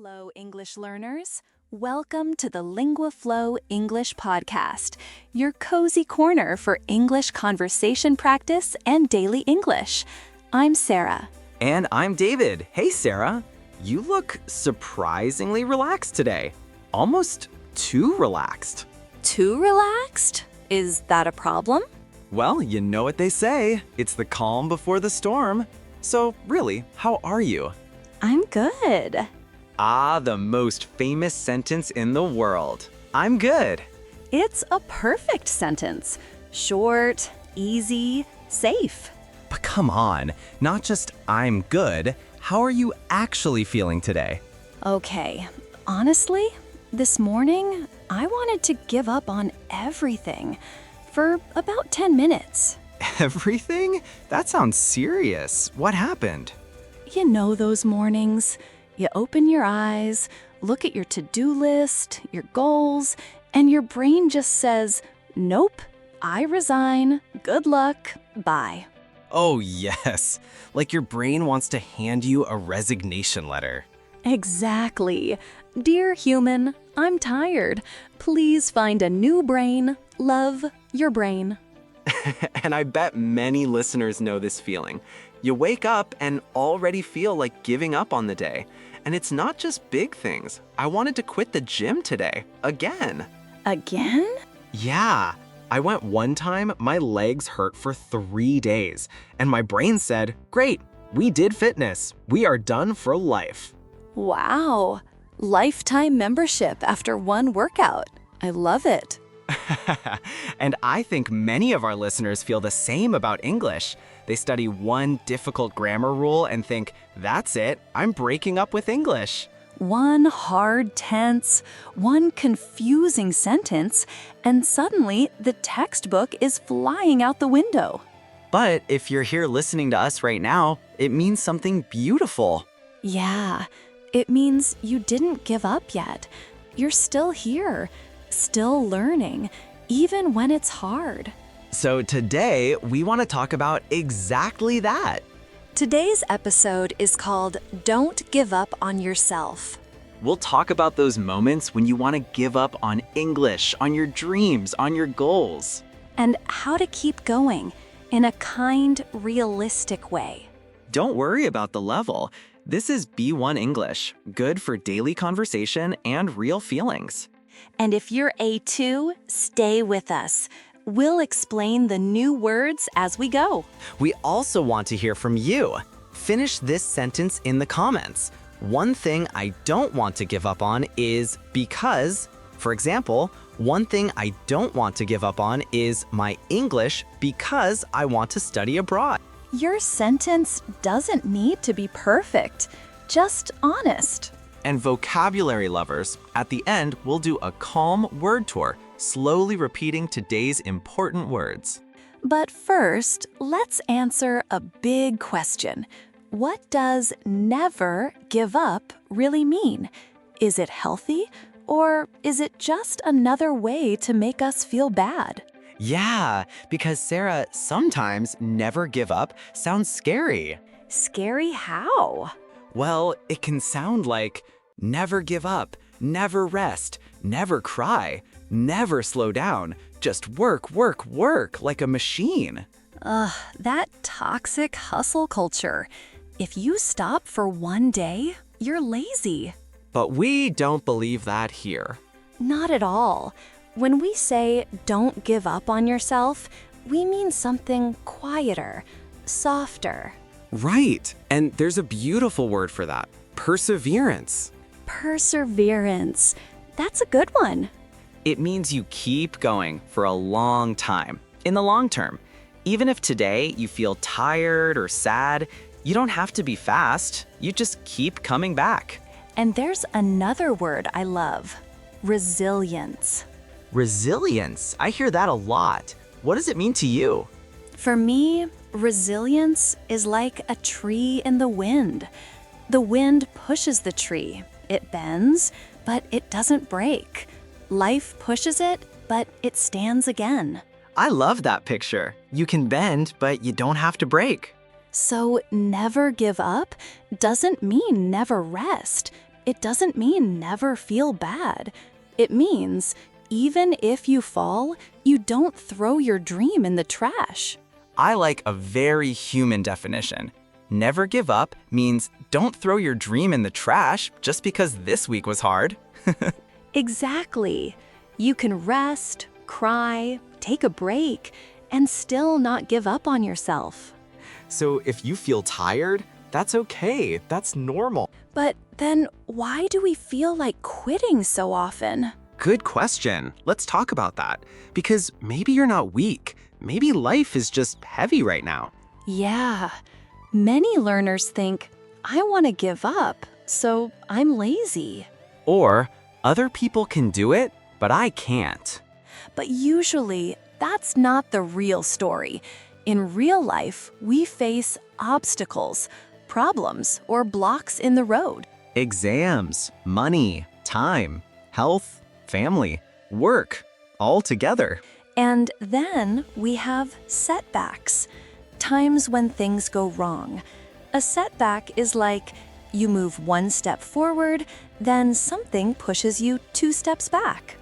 Hello, English learners. Welcome to the LinguaFlow English Podcast, your cozy corner for English conversation practice and daily English. I'm Sarah. And I'm David. Hey, Sarah. You look surprisingly relaxed today. Almost too relaxed. Too relaxed? Is that a problem? Well, you know what they say. It's the calm before the storm. So, really, how are you? I'm good. Ah, the most famous sentence in the world. I'm good. It's a perfect sentence. Short, easy, safe. But come on, not just I'm good. How are you actually feeling today? Okay, honestly, this morning, I wanted to give up on everything for about 10 minutes. Everything? That sounds serious. What happened? You know those mornings. You open your eyes, look at your to-do list, your goals, and your brain just says, nope, I resign, good luck, bye. Oh, yes. Like your brain wants to hand you a resignation letter. Exactly. Dear human, I'm tired. Please find a new brain. Love, your brain. And I bet many listeners know this feeling. You wake up and already feel like giving up on the day. And it's not just big things. I wanted to quit the gym today. Again. Again? Yeah. I went one time, my legs hurt for 3 days. And my brain said, great, we did fitness. We are done for life. Wow. Lifetime membership after one workout. I love it. And I think many of our listeners feel the same about English. They study one difficult grammar rule and think, that's it, I'm breaking up with English. One hard tense, one confusing sentence, and suddenly the textbook is flying out the window. But if you're here listening to us right now, it means something beautiful. Yeah, it means you didn't give up yet. You're still here, still learning, even when it's hard. So today, we want to talk about exactly that. Today's episode is called Don't Give Up on Yourself. We'll talk about those moments when you want to give up on English, on your dreams, on your goals. And how to keep going in a kind, realistic way. Don't worry about the level. This is B1 English, good for daily conversation and real feelings. And if you're A2, stay with us. We'll explain the new words as we go. We also want to hear from you. Finish this sentence in the comments. One thing I don't want to give up on is because, for example, one thing I don't want to give up on is my English because I want to study abroad. Your sentence doesn't need to be perfect, just honest. And vocabulary lovers, at the end, we'll do a calm word tour, slowly repeating today's important words. But first, let's answer a big question. What does never give up really mean? Is it healthy, or is it just another way to make us feel bad? Yeah, because Sarah, sometimes never give up sounds scary. Scary how? Well, it can sound like never give up, never rest, never cry, never slow down, just work, work, work like a machine. Ugh, that toxic hustle culture. If you stop for one day, you're lazy. But we don't believe that here. Not at all. When we say don't give up on yourself, we mean something quieter, softer. Right, and there's a beautiful word for that, perseverance. Perseverance. That's a good one. It means you keep going for a long time, in the long term. Even if today you feel tired or sad, you don't have to be fast. You just keep coming back. And there's another word I love, resilience. Resilience, I hear that a lot. What does it mean to you? For me, resilience is like a tree in the wind. The wind pushes the tree. It bends, but it doesn't break. Life pushes it, but it stands again. I love that picture. You can bend, but you don't have to break. So never give up doesn't mean never rest. it doesn't mean never feel bad. It means even if you fall, you don't throw your dream in the trash. I like a very human definition. Never give up means don't throw your dream in the trash just because this week was hard. Exactly. You can rest, cry, take a break, and still not give up on yourself. So if you feel tired, that's okay. That's normal. But then why do we feel like quitting so often? Good question. Let's talk about that. Because maybe you're not weak. Maybe life is just heavy right now. Yeah. Many learners think, I want to give up, so I'm lazy. Or other people can do it, but I can't. But usually, that's not the real story. In real life, we face obstacles, problems, or blocks in the road. Exams, money, time, health, family, work, all together. And then we have setbacks, times when things go wrong. A setback is like you move one step forward, then something pushes you 2 steps back.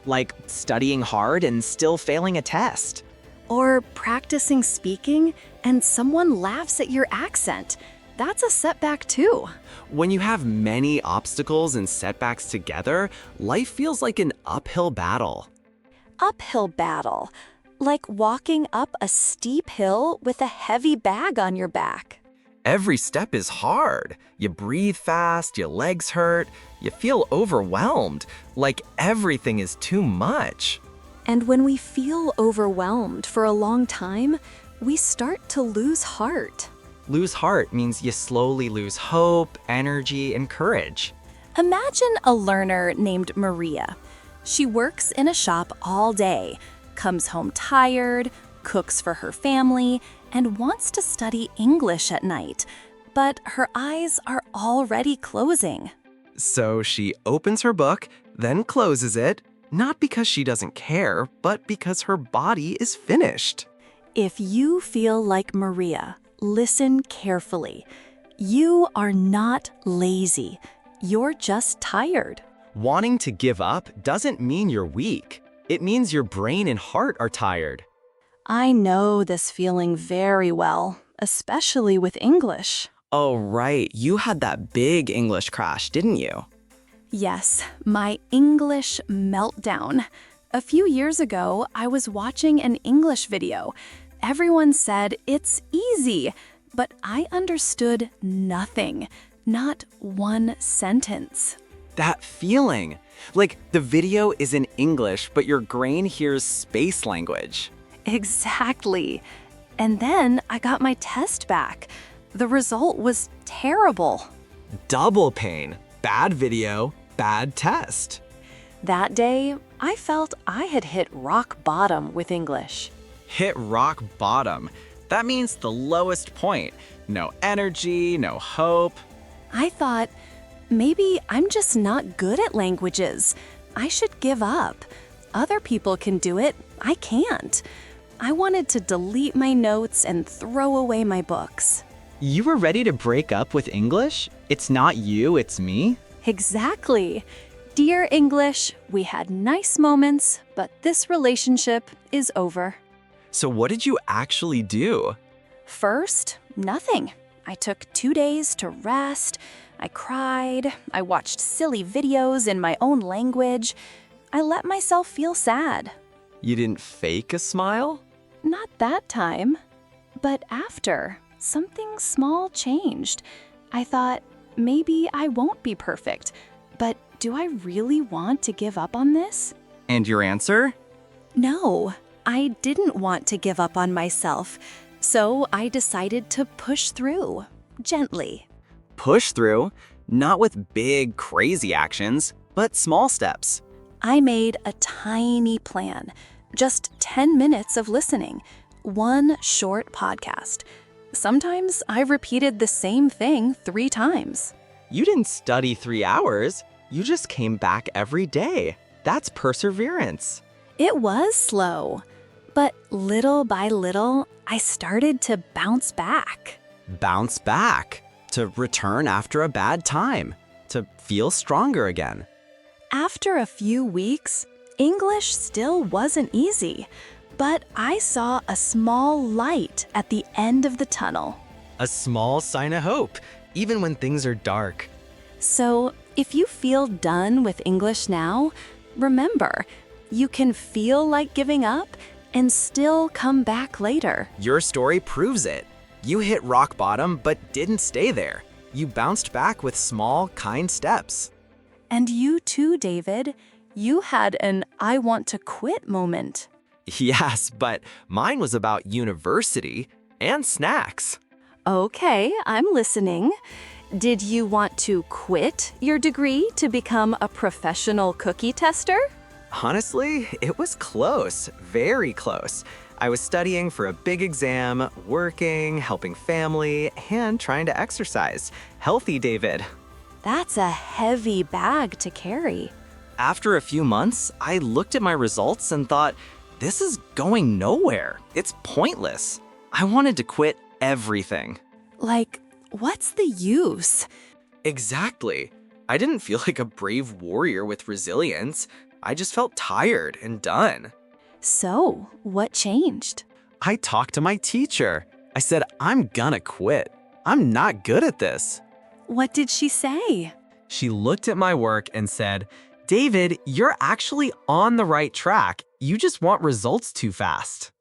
Like studying hard and still failing a test. Or practicing speaking and someone laughs at your accent. That's a setback too. When you have many obstacles and setbacks together, life feels like an uphill battle. Uphill battle, like walking up a steep hill with a heavy bag on your back. Every step is hard. You breathe fast, your legs hurt, you feel overwhelmed, like everything is too much. And when we feel overwhelmed for a long time, we start to lose heart. Lose heart means you slowly lose hope, energy, and courage. Imagine a learner named Maria. She works in a shop all day, comes home tired, cooks for her family, and wants to study English at night. But her eyes are already closing. So she opens her book, then closes it, not because she doesn't care, but because her body is finished. If you feel like Maria, listen carefully. You are not lazy. You're just tired. Wanting to give up doesn't mean you're weak. It means your brain and heart are tired. I know this feeling very well, especially with English. Oh, right. You had that big English crash, didn't you? Yes, my English meltdown. A few years ago, I was watching an English video. Everyone said it's easy, but I understood nothing, not one sentence. That feeling. Like the video is in English, but your brain hears space language. Exactly. And then I got my test back. The result was terrible. Double pain. Bad video, bad test. That day, I felt I had hit rock bottom with English. Hit rock bottom. That means the lowest point. No energy, no hope. I thought, maybe I'm just not good at languages. I should give up. Other people can do it. I can't. I wanted to delete my notes and throw away my books. You were ready to break up with English? It's not you, it's me? Exactly. Dear English, we had nice moments, but this relationship is over. So what did you actually do? First, nothing. I took 2 days to rest. I cried. I watched silly videos in my own language. I let myself feel sad. You didn't fake a smile? Not that time. But after, something small changed. I thought, maybe I won't be perfect. But do I really want to give up on this? And your answer? No, I didn't want to give up on myself. So I decided to push through, gently. Push through, not with big, crazy actions, but small steps. I made a tiny plan, just 10 minutes of listening, one short podcast. Sometimes I repeated the same thing 3 times. You didn't study 3 hours. You just came back every day. That's perseverance. It was slow, but little by little, I started to bounce back. Bounce back. To return after a bad time. to feel stronger again. After a few weeks, English still wasn't easy, but I saw a small light at the end of the tunnel. A small sign of hope, even when things are dark. So, if you feel done with English now, remember, you can feel like giving up and still come back later. Your story proves it. You hit rock bottom but didn't stay there. You bounced back with small, kind steps. And you too, David. You had an I want to quit moment. Yes, but mine was about university and snacks. Okay, I'm listening. Did you want to quit your degree to become a professional cookie tester? Honestly, it was close, very close. I was studying for a big exam, working, helping family, and trying to exercise. Healthy, David. That's a heavy bag to carry. After a few months, I looked at my results and thought, this is going nowhere. It's pointless. I wanted to quit everything. Like, what's the use? Exactly. I didn't feel like a brave warrior with resilience. I just felt tired and done. So, what changed? I talked to my teacher. I said, I'm gonna quit. I'm not good at this. What did she say? She looked at my work and said, David, you're actually on the right track. You just want results too fast.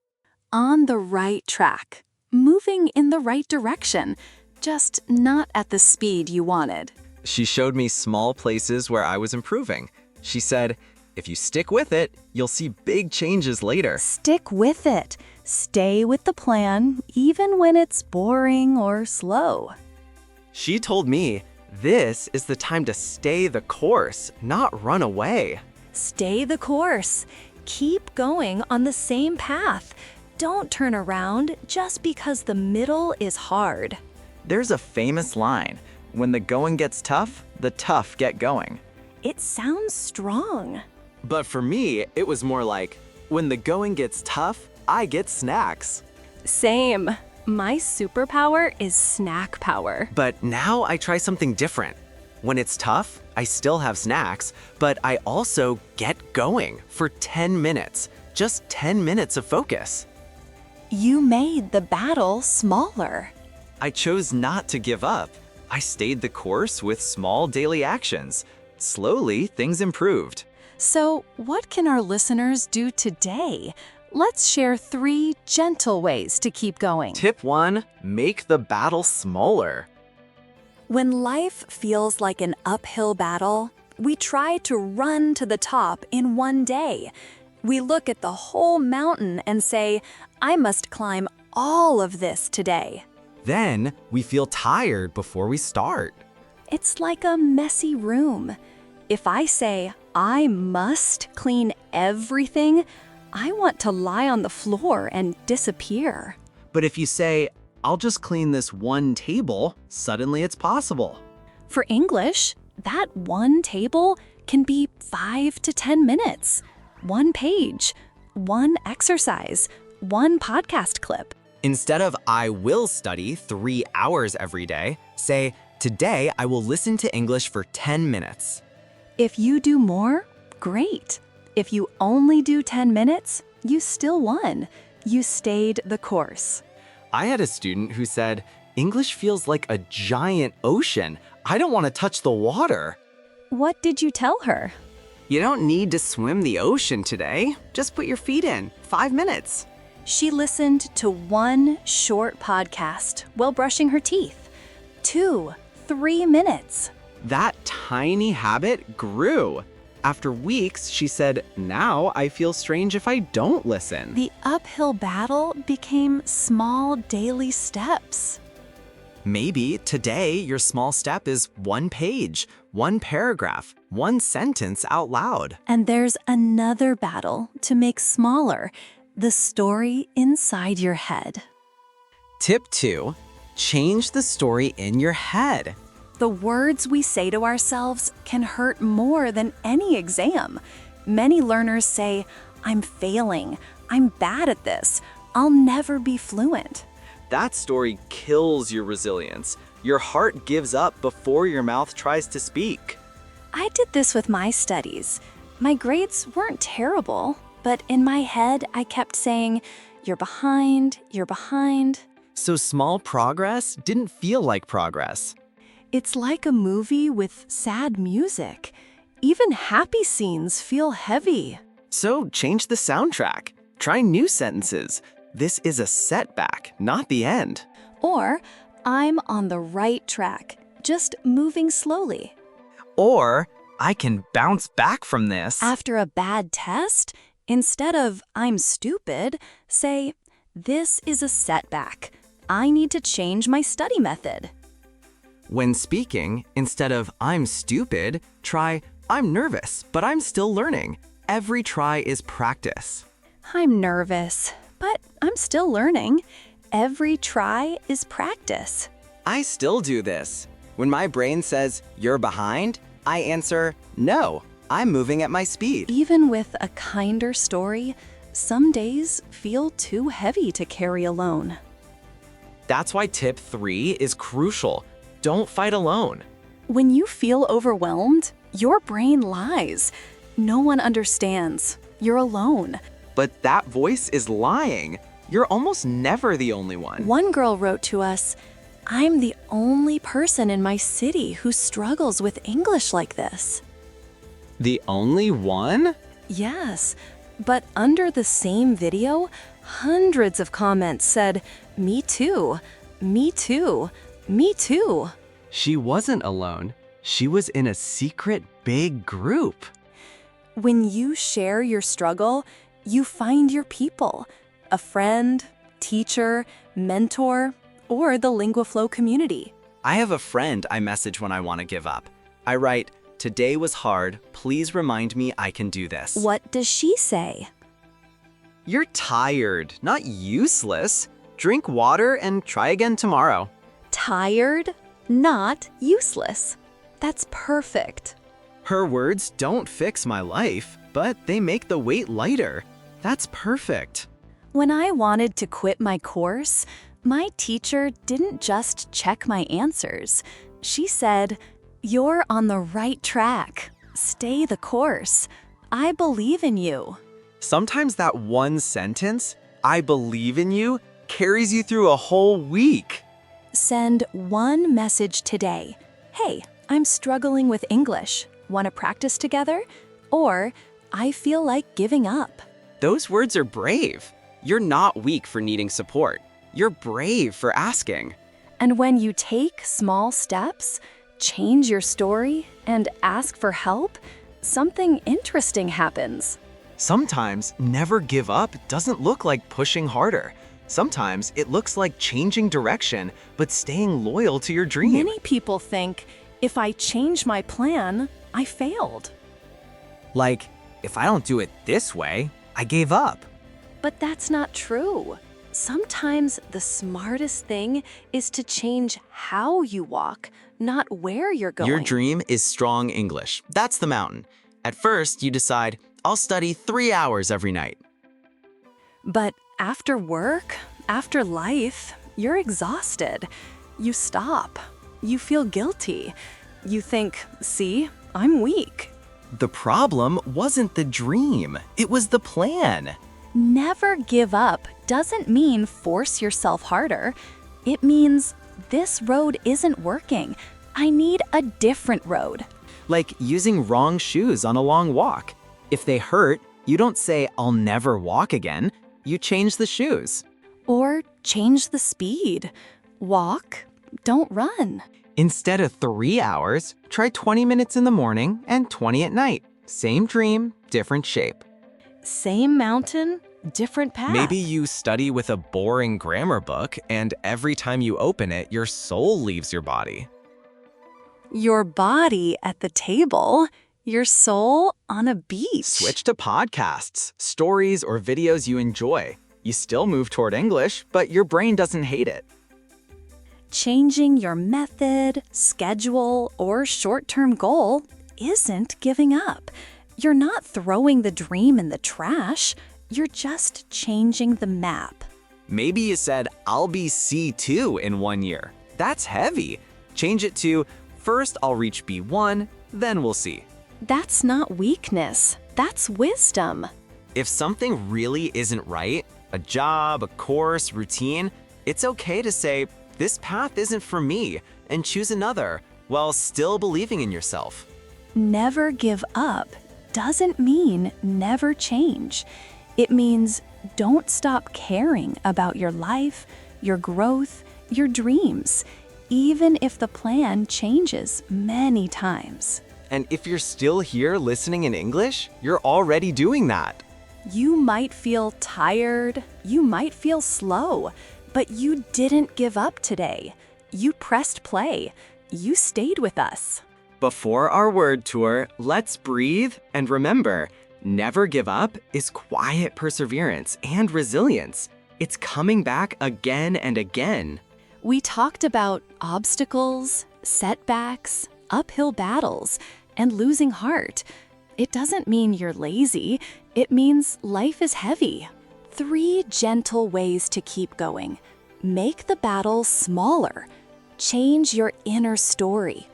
On the right track. Moving in the right direction, just not at the speed you wanted. She showed me small places where I was improving. She said, if you stick with it, you'll see big changes later. Stick with it. Stay with the plan, even when it's boring or slow. She told me, this is the time to stay the course, not run away. Stay the course. Keep going on the same path. Don't turn around just because the middle is hard. There's a famous line, when the going gets tough, the tough get going. It sounds strong. But for me, it was more like, when the going gets tough, I get snacks. Same. My superpower is snack power. But now I try something different. When it's tough, I still have snacks, but I also get going for 10 minutes. Just 10 minutes of focus. You made the battle smaller. I chose not to give up. I stayed the course with small daily actions. Slowly, things improved. So, what can our listeners do today? Let's share 3 gentle ways to keep going. Tip 1, make the battle smaller. When life feels like an uphill battle, we try to run to the top in one day. We look at the whole mountain and say, I must climb all of this today. Then we feel tired before we start. It's like a messy room. If I say, I must clean everything, I want to lie on the floor and disappear. But if you say, I'll just clean this one table, suddenly it's possible. For English, that one table can be 5 to 10 minutes, 1 page, 1 exercise, 1 podcast clip. Instead of I will study 3 hours every day, say, today I will listen to English for 10 minutes. If you do more, great. If you only do 10 minutes, you still won. You stayed the course. I had a student who said, English feels like a giant ocean. I don't want to touch the water. What did you tell her? You don't need to swim the ocean today. Just put your feet in. 5 minutes. She listened to 1 short podcast while brushing her teeth. 2, 3 minutes. That tiny habit grew. After weeks, she said, now I feel strange if I don't listen. The uphill battle became small daily steps. Maybe today your small step is 1 page, 1 paragraph, 1 sentence out loud. And there's another battle to make smaller, the story inside your head. Tip 2, change the story in your head. The words we say to ourselves can hurt more than any exam. Many learners say, I'm failing, I'm bad at this, I'll never be fluent. That story kills your resilience. Your heart gives up before your mouth tries to speak. I did this with my studies. My grades weren't terrible, but in my head, I kept saying, "You're behind, you're behind." So small progress didn't feel like progress. It's like a movie with sad music. Even happy scenes feel heavy. So change the soundtrack. Try new sentences. This is a setback, not the end. Or, I'm on the right track, just moving slowly. Or, I can bounce back from this. After a bad test, instead of "I'm stupid," say, "This is a setback. I need to change my study method." When speaking, instead of "I'm stupid," try "I'm nervous, but I'm still learning." Every try is practice. I'm nervous, but I'm still learning. Every try is practice. I still do this. When my brain says, "You're behind," I answer, "No, I'm moving at my speed." Even with a kinder story, some days feel too heavy to carry alone. That's why tip 3 is crucial. Don't fight alone. When you feel overwhelmed, your brain lies. No one understands. You're alone. But that voice is lying. You're almost never the only one. One girl wrote to us, "I'm the only person in my city who struggles with English like this." The only one? Yes, but under the same video, hundreds of comments said, "Me too, me too, me too." She wasn't alone. She was in a secret big group. When you share your struggle, you find your people, a friend, teacher, mentor, or the LinguaFlow community. I have a friend I message when I want to give up. I write, "Today was hard. Please remind me I can do this." What does she say? You're tired, not useless. Drink water and try again tomorrow. Tired, not useless. That's perfect. Her words don't fix my life, but they make the weight lighter. That's perfect. When I wanted to quit my course, my teacher didn't just check my answers. She said, "You're on the right track. Stay the course. I believe in you." Sometimes that one sentence, "I believe in you," carries you through a whole week. Send one message today. "Hey, I'm struggling with English. Want to practice together?" Or, "I feel like giving up." Those words are brave. You're not weak for needing support. You're brave for asking. And when you take small steps, change your story, and ask for help, something interesting happens. Sometimes never give up doesn't look like pushing harder. Sometimes it looks like changing direction, but staying loyal to your dream. Many people think, if I change my plan, I failed. Like, if I don't do it this way, I gave up. But that's not true. Sometimes the smartest thing is to change how you walk, not where you're going. Your dream is strong English. That's the mountain. At first, you decide, I'll study 3 hours every night. But after work, after life, you're exhausted. You stop. You feel guilty. You think, see, I'm weak. The problem wasn't the dream, it was the plan. Never give up doesn't mean force yourself harder. It means this road isn't working. I need a different road. Like using wrong shoes on a long walk. If they hurt, you don't say, I'll never walk again. You change the shoes. Or change the speed. Walk, don't run. Instead of 3 hours, try 20 minutes in the morning and 20 at night. Same dream, different shape. Same mountain, different path. Maybe you study with a boring grammar book, and every time you open it, your soul leaves your body. Your body at the table, your soul on a beach. Switch to podcasts, stories, or videos you enjoy. You still move toward English, but your brain doesn't hate it. Changing your method, schedule, or short-term goal isn't giving up. You're not throwing the dream in the trash. You're just changing the map. Maybe you said, I'll be C2 in 1 year. That's heavy. Change it to, first I'll reach B1, then we'll see. That's not weakness. That's wisdom. If something really isn't right, a job, a course, routine, it's okay to say, this path isn't for me, and choose another, while still believing in yourself. Never give up doesn't mean never change. It means don't stop caring about your life, your growth, your dreams, even if the plan changes many times. And if you're still here listening in English, you're already doing that. You might feel tired, you might feel slow, but you didn't give up today. You pressed play. You stayed with us. Before our word tour, let's breathe and remember, never give up is quiet perseverance and resilience. It's coming back again and again. We talked about obstacles, setbacks, uphill battles, and losing heart. It doesn't mean you're lazy. It means life is heavy. 3 gentle ways to keep going. Make the battle smaller. Change your inner story.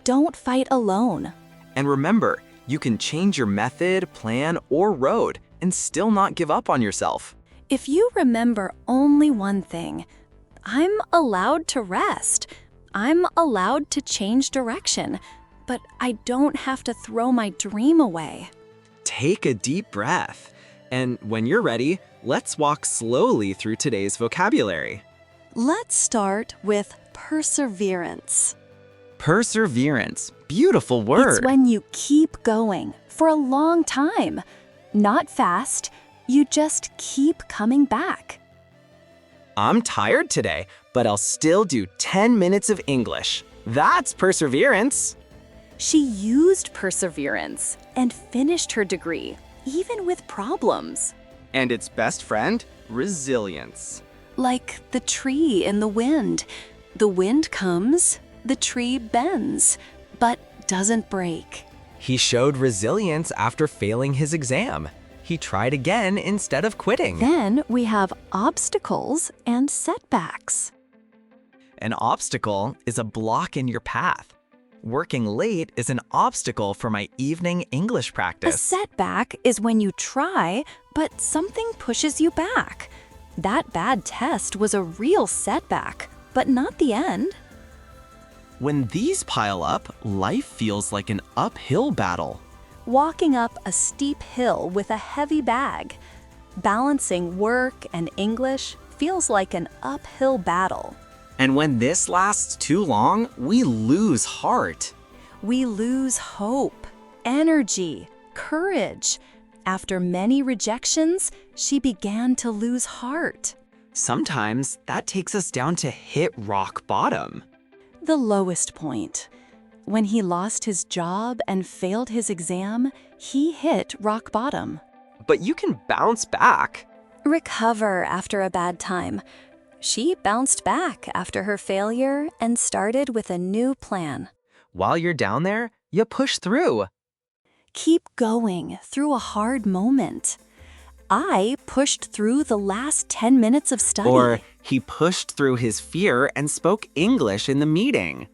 Don't fight alone. And remember, you can change your method, plan, or road and still not give up on yourself. If you remember only one thing, I'm allowed to rest. I'm allowed to change direction, but I don't have to throw my dream away. Take a deep breath. And when you're ready, let's walk slowly through today's vocabulary. Let's start with perseverance. Perseverance. Beautiful word. It's when you keep going for a long time. Not fast, you just keep coming back. I'm tired today, but I'll still do 10 minutes of English. That's perseverance. She used perseverance and finished her degree, even with problems. And its best friend, resilience. Like the tree in the wind. The wind comes, the tree bends, but doesn't break. He showed resilience after failing his exam. He tried again instead of quitting. Then we have obstacles and setbacks. An obstacle is a block in your path. Working late is an obstacle for my evening English A practice. setback is when you try, but something pushes you back. That bad test was a real setback, but not the end. When these pile up, life feels like an uphill battle. Walking up a steep hill with a heavy bag. Balancing work and English feels like an uphill battle. And when this lasts too long, we lose heart. We lose hope, energy, courage. After many rejections, she began to lose heart. Sometimes that takes us down to hit rock bottom. The lowest point. When he lost his job and failed his exam, he hit rock bottom. But you can bounce back. Recover after a bad time. She bounced back after her failure and started with a new plan. While you're down there, you push through. Keep going through a hard moment. I pushed through the last 10 minutes of study. Or he pushed through his fear and spoke English in the meeting.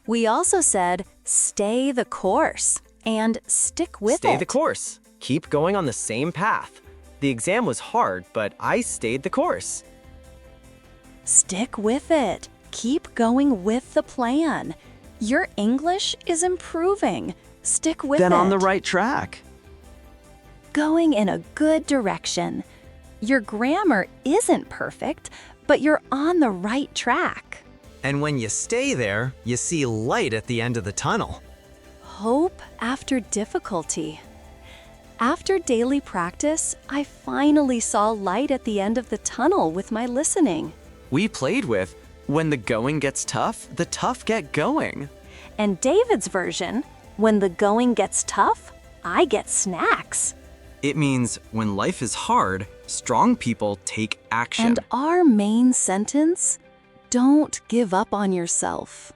We also said, stay the course and stick with it. Stay the course. Keep going on the same path. The exam was hard, but I stayed the course. Stick with it. Keep going with the plan. Your English is improving. Stick with it. Then on the right track. Going in a good direction. Your grammar isn't perfect, but you're on the right track. And when you stay there, you see light at the end of the tunnel. Hope after difficulty. After daily practice, I finally saw light at the end of the tunnel with my listening. We played with, when the going gets tough, the tough get going. And David's version, when the going gets tough, I get snacks. It means when life is hard, strong people take action. And our main sentence, don't give up on yourself.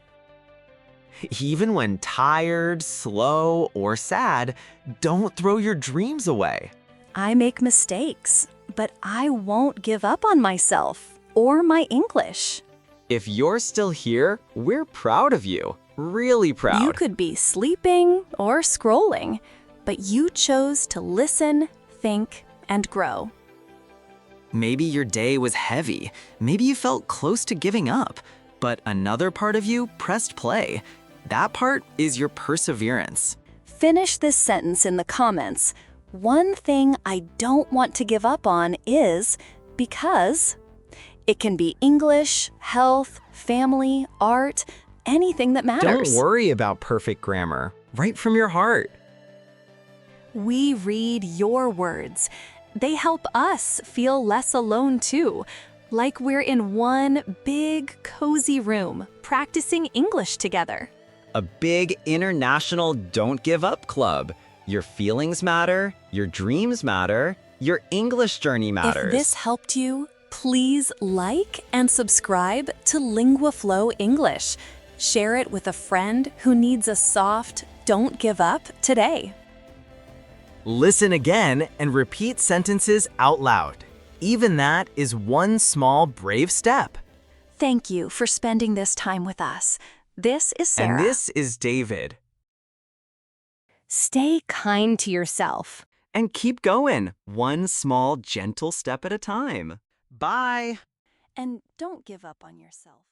Even when tired, slow, or sad, don't throw your dreams away. I make mistakes, but I won't give up on myself or my English. If you're still here, we're proud of you. Really proud. You could be sleeping or scrolling, but you chose to listen, think, and grow. Maybe your day was heavy. Maybe you felt close to giving up, but another part of you pressed play. That part is your perseverance. Finish this sentence in the comments. One thing I don't want to give up on is because. It can be English, health, family, art, anything that matters. Don't worry about perfect grammar. Write from your heart. We read your words. They help us feel less alone too, like we're in one big, cozy room practicing English together. A big international don't give up club. Your feelings matter, your dreams matter, your English journey matters. If this helped you, please like and subscribe to LinguaFlow English. Share it with a friend who needs a soft, don't give up today. Listen again and repeat sentences out loud. Even that is one small brave step. Thank you for spending this time with us. This is Sarah. And this is David. Stay kind to yourself. And keep going, one small, gentle step at a time. Bye. And don't give up on yourself.